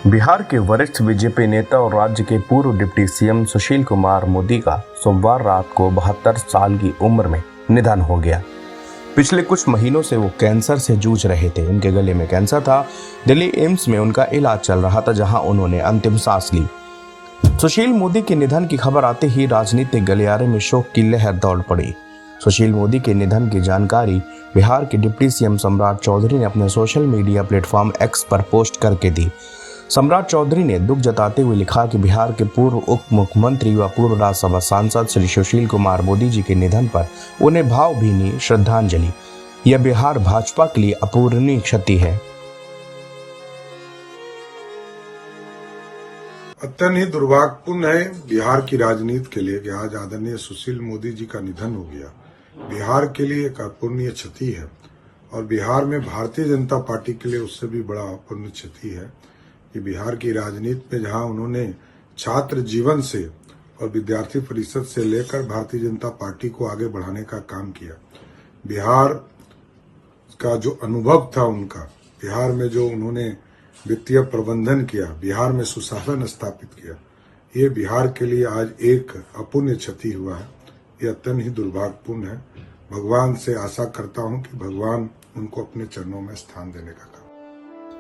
बिहार के वरिष्ठ बीजेपी नेता और राज्य के पूर्व डिप्टी सीएम सुशील कुमार मोदी का सोमवार रात को 72 साल की उम्र में निधन हो गया। पिछले कुछ महीनों से वो कैंसर से जूझ रहे थे। उनके गले में कैंसर था। दिल्ली एम्स में उनका इलाज चल रहा था, जहां उन्होंने अंतिम सांस ली। सुशील मोदी के निधन की खबर आते ही राजनीतिक गलियारे में शोक की लहर दौड़ पड़ी। सुशील मोदी के निधन की जानकारी बिहार के डिप्टी सीएम सम्राट चौधरी ने अपने सोशल मीडिया प्लेटफॉर्म एक्स पर पोस्ट करके दी। सम्राट चौधरी ने दुख जताते हुए लिखा कि बिहार के पूर्व उप मुख्यमंत्री व पूर्व राज्यसभा सांसद श्री सुशील कुमार मोदी जी के निधन पर उन्हें भावभीनी श्रद्धांजलि। यह बिहार भाजपा के लिए अपूरणीय क्षति है। अत्यंत ही दुर्भाग्यपूर्ण है बिहार की राजनीति के लिए कि आज आदरणीय सुशील मोदी जी का निधन हो गया। बिहार के लिए एक अपूरणीय क्षति है और बिहार में भारतीय जनता पार्टी के लिए उससे भी बड़ा अपूरणीय क्षति है कि बिहार की राजनीति में जहां उन्होंने छात्र जीवन से और विद्यार्थी परिषद से लेकर भारतीय जनता पार्टी को आगे बढ़ाने का काम किया, बिहार का जो अनुभव था उनका, बिहार में जो उन्होंने वित्तीय प्रबंधन किया, बिहार में सुशासन स्थापित किया, ये बिहार के लिए आज एक अपूर्णीय क्षति हुआ है। ये अत्यंत ही दुर्भाग्यपूर्ण है। भगवान से आशा करता हूं कि भगवान उनको अपने चरणों में स्थान देने का काम।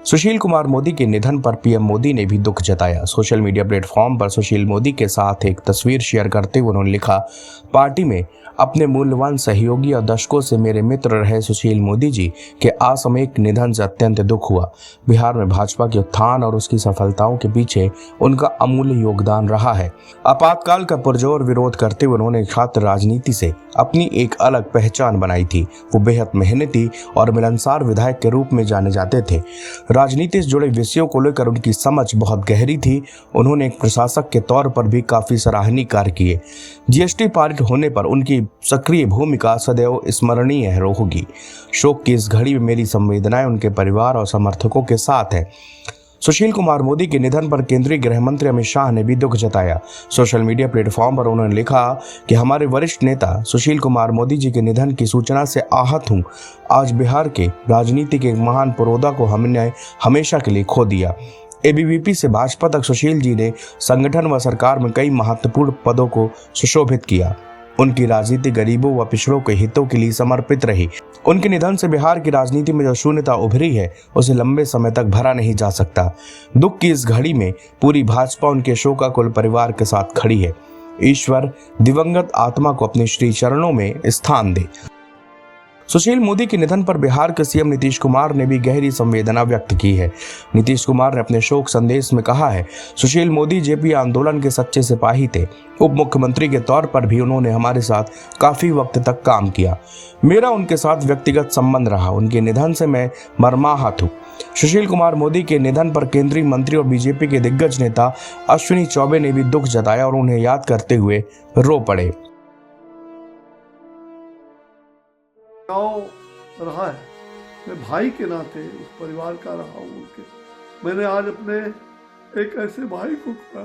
सुशील कुमार मोदी के निधन पर पीएम मोदी ने भी दुख जताया। सोशल मीडिया प्लेटफॉर्म पर सुशील मोदी के साथ एक तस्वीर शेयर करते हुए उन्होंने लिखा, पार्टी में अपने मूल्यवान सहयोगी और दशकों से मेरे मित्र रहे सुशील मोदी जी के असामयिक निधन से अत्यंत दुख हुआ। बिहार में भाजपा के उत्थान और उसकी सफलताओं के पीछे उनका अमूल्य योगदान रहा है। आपातकाल का पुरजोर विरोध करते हुए उन्होंने छात्र राजनीति से अपनी एक अलग पहचान बनाई थी। वो बेहद मेहनती और मिलनसार विधायक के रूप में जाने जाते थे। राजनीति से जुड़े विषयों को लेकर उनकी समझ बहुत गहरी थी। उन्होंने एक प्रशासक के तौर पर भी काफी सराहनीय कार्य किए। जीएसटी पारित होने पर उनकी सक्रिय भूमिका सदैव स्मरणीय होगी। शोक की इस घड़ी में मेरी संवेदनाएं उनके परिवार और समर्थकों के साथ है। सुशील कुमार मोदी के निधन पर केंद्रीय गृह मंत्री अमित शाह ने भी दुख जताया। सोशल मीडिया प्लेटफॉर्म पर उन्होंने लिखा कि हमारे वरिष्ठ नेता सुशील कुमार मोदी जी के निधन की सूचना से आहत हूं। आज बिहार के राजनीति के एक महान पुरोधा को हमने हमेशा के लिए खो दिया। एबीवीपी से भाजपा तक सुशील जी ने संगठन व सरकार में कई महत्वपूर्ण पदों को सुशोभित किया। उनकी राजनीति गरीबों व पिछड़ों के हितों के लिए समर्पित रही। उनके निधन से बिहार की राजनीति में जो शून्यता उभरी है उसे लंबे समय तक भरा नहीं जा सकता। दुख की इस घड़ी में पूरी भाजपा उनके शोकाकुल परिवार के साथ खड़ी है। ईश्वर दिवंगत आत्मा को अपने श्री चरणों में स्थान दे। सुशील मोदी के निधन पर बिहार के सीएम नीतीश कुमार ने भी गहरी संवेदना व्यक्त की है। नीतीश कुमार ने अपने शोक संदेश में कहा है, सुशील मोदी जेपी आंदोलन के सच्चे सिपाही थे। उप मुख्यमंत्री के तौर पर भी उन्होंने हमारे साथ काफी वक्त तक काम किया। मेरा उनके साथ व्यक्तिगत संबंध रहा। उनके निधन से मैं मर्माहत हूँ। सुशील कुमार मोदी के निधन पर केंद्रीय मंत्री और बीजेपी के दिग्गज नेता अश्विनी चौबे ने भी दुख जताया और उन्हें याद करते हुए रो पड़े। रहा है, मैं भाई के नाते उस परिवार का रहा हूँ उनके। मैंने आज अपने एक ऐसे भाई को खोया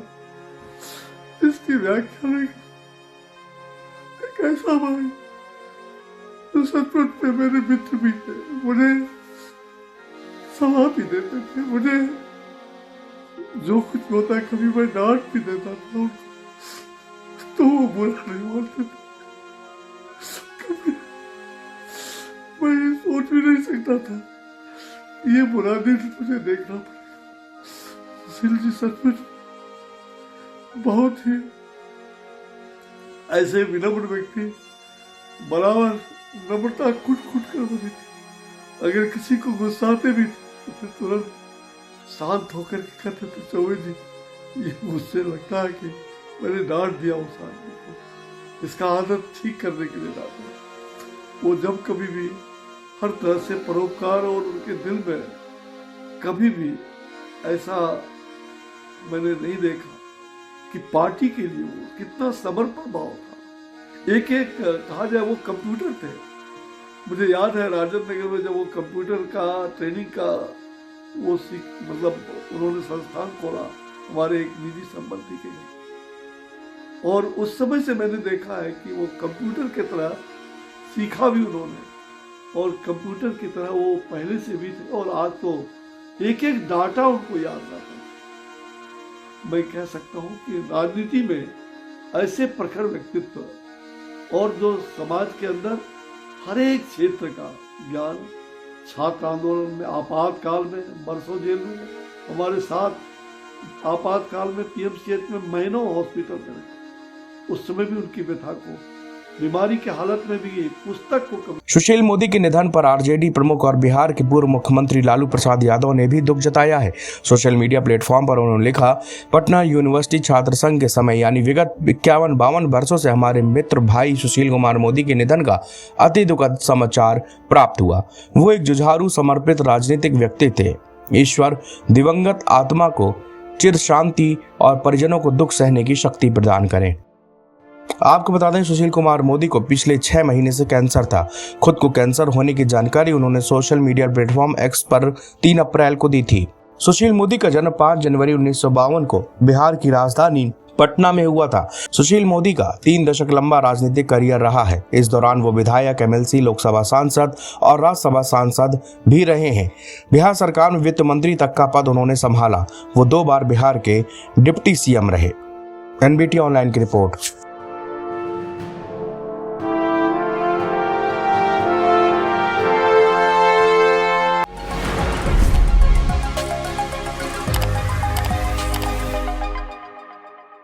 जिसकी व्याख्या नहीं, एक ऐसा भाई जो सचमुच में मेरे मित्र भी थे, मुझे सलाह भी देते थे, मुझे जो कुछ होता है कभी मैं डांट भी देता था तो वो बुरा नहीं बोलते थे। कभी मैं सोच भी नहीं सकता था ये बुरा दिन मुझे देखना पड़ेगा। सुशील जी सचमुच बहुत ही ऐसे विनम्र व्यक्ति, बराबर नम्रता खुद कर बनी थी। अगर किसी को गुस्साते भी थे तो फिर तुरंत शांत होकर के कहते थे, चौबे जी ये मुझसे लगता है कि मैंने डांट दिया उस आदमी को, इसका आदत ठीक करने के लिए डांटा। वो जब कभी भी हर तरह से परोपकार और उनके दिल में कभी भी ऐसा मैंने नहीं देखा कि पार्टी के लिए वो कितना समर्पण भाव था। एक एक कहा जाए वो कंप्यूटर थे। मुझे याद है राजेंद्र नगर में जब वो कंप्यूटर का ट्रेनिंग का वो मतलब उन्होंने संस्थान खोला हमारे एक निजी संबंधी के लिए, और उस समय से मैंने देखा है कि वो कंप्यूटर की तरह सीखा भी उन्होंने और कंप्यूटर की तरह वो पहले से भी थे। और आज तो एक एक डाटा उनको याद रहता है। मैं कह सकता हूँ कि राजनीति में ऐसे प्रखर व्यक्तित्व और जो समाज के अंदर हर एक क्षेत्र का ज्ञान, छात्र आंदोलन में, आपातकाल में, बरसों जेल में हमारे साथ, आपातकाल में पीएमसीएच में महीनों हॉस्पिटल में रहे, उस समय भी उनकी व्यथा को, बीमारी की हालत में भी पुस्तक को। सुशील मोदी के निधन पर आरजेडी प्रमुख और बिहार के पूर्व मुख्यमंत्री लालू प्रसाद यादव ने भी दुख जताया है। सोशल मीडिया प्लेटफॉर्म पर उन्होंने लिखा, पटना यूनिवर्सिटी छात्र संघ के समय यानी विगत 51-52 वर्षों से हमारे मित्र भाई सुशील कुमार मोदी के निधन का अति दुखद समाचार प्राप्त हुआ। वो एक जुझारू समर्पित राजनीतिक व्यक्ति थे। ईश्वर दिवंगत आत्मा को चिर शांति और परिजनों को दुख सहने की शक्ति प्रदान करें। आपको बता दें, सुशील कुमार मोदी को पिछले 6 महीने से कैंसर था। खुद को कैंसर होने की जानकारी उन्होंने सोशल मीडिया प्लेटफॉर्म एक्स पर 3 अप्रैल को दी थी। सुशील मोदी का जन्म 5 जनवरी 1952 को बिहार की राजधानी पटना में हुआ था। सुशील मोदी का 3 दशक लंबा राजनीतिक करियर रहा है। इस दौरान वो विधायक, एमएलसी, लोकसभा सांसद और राज्यसभा सांसद भी रहे हैं। बिहार सरकार में वित्त मंत्री तक का पद उन्होंने संभाला। वो 2 बार बिहार के डिप्टी सीएम रहे। एनबीटी ऑनलाइन की रिपोर्ट।